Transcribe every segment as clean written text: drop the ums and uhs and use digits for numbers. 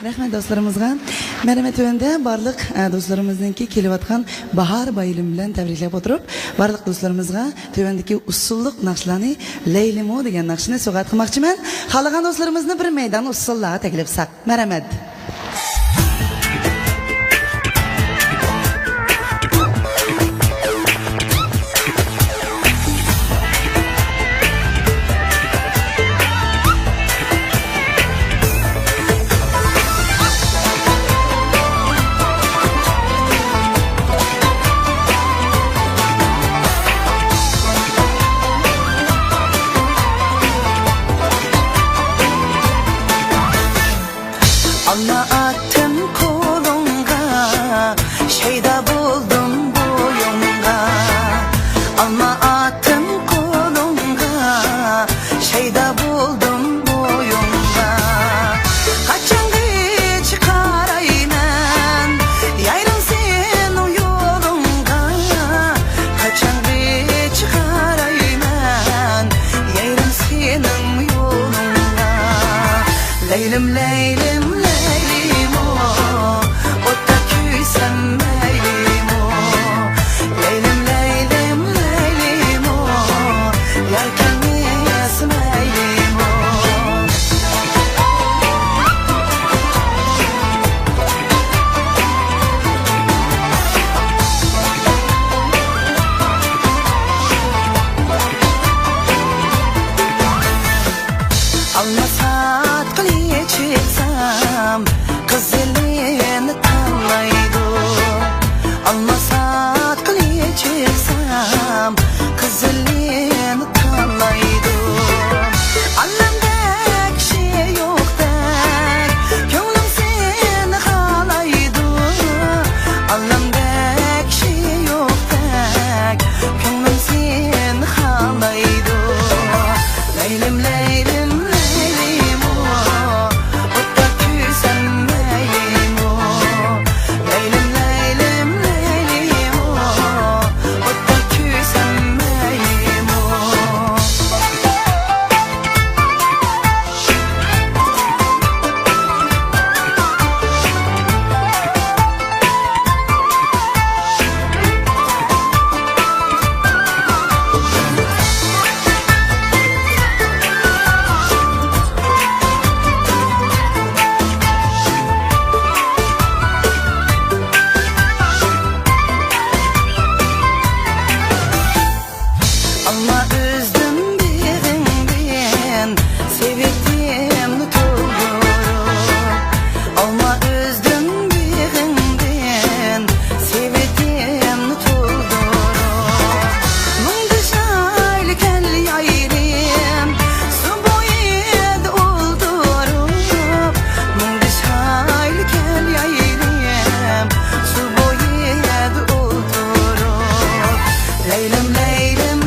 Rahmet dostlarımızga. Merhamet önde barlık dostlarımızdaki kelivatkan bahar bayılım bilen tebriklep oturup barlık dostlarımızga tövendeki usulluk nakşlarını Leylimo degen nakşını soğat kılmakçımen. Halagan dostlarımızını bir meydan usullağa teklif sak. Merhamet. Alma attım kolunga, şeyda buldum boyunga. Alma attım kolunga, şeyda buldum boyunga. Kaçan çıkaraymen, yayrım sen o yolunga. Kaçan çıkaraymen, yayrım senin yolunga. Leylim leylim Almasat kılıya çıksam kız elini tanlaydı. Almasat kılıya çıksam kız elini tanlaydı. Annemdek şey yok dek, gönlüm seni halaydı. Annemdek şey yok dek, gönlüm seni halaydı. Leylim leylim Alma üzdüm birinden, sevdiğimi doldurup. Alma üzdüm birinden, sevdiğimi doldurup. Mundışaylı kel yayrim, su boyed oldurup. Mundışaylı kel yayrim, su boyed oldurup. Leylim leylim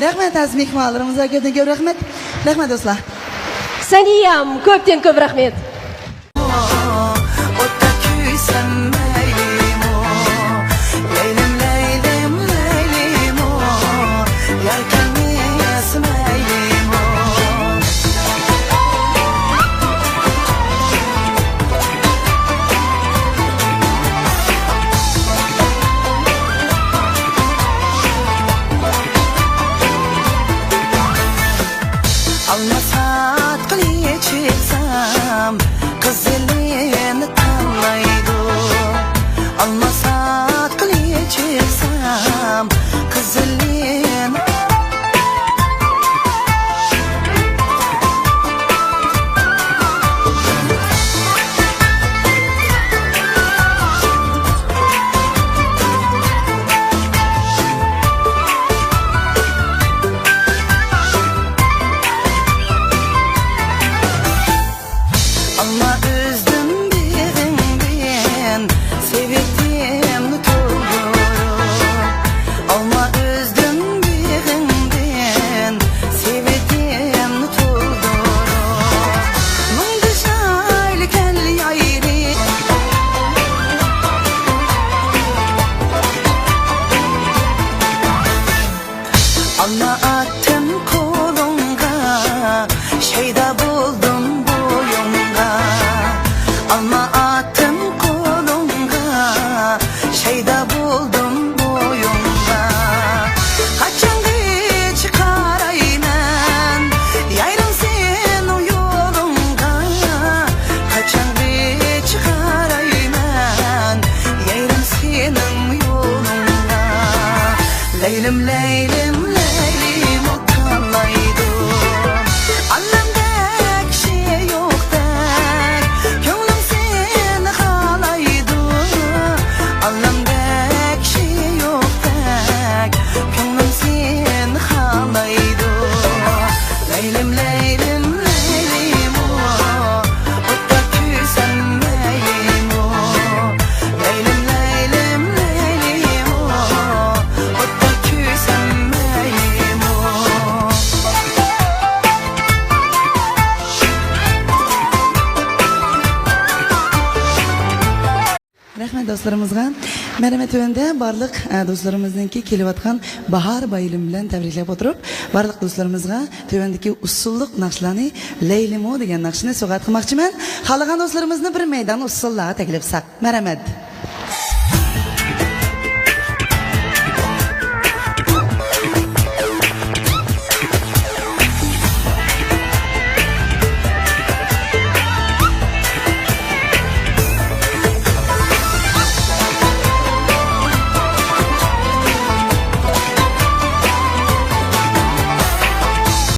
Rahmet azmik mağalarımıza köpten köp rahmet. Rahmet dostlar. Saniyam köpten köp rahmet. Almasat kılıya çıksam Leylim leylim leylim utanlaydım Allemdek şey yok dek Gönlüm seni halaydı Allemdek şey yok dek Gönlüm seni halaydı Leylim leylim leylim Utta küsenmeyim Leylim leylim leylim Utta küsenmeyim Rahmet dostlarımızga. Merhamet tövende barlık dostlarımızınki kelivatkan bahar bayılım bilen tebriklep oturup barlık dostlarımızga tövendeki usulluk nakşlarını Leylimo degan nakşini soğat kılmakçımen. Xalagan dostlarımızını bir meydan usullağa teklif sak. Merhamet.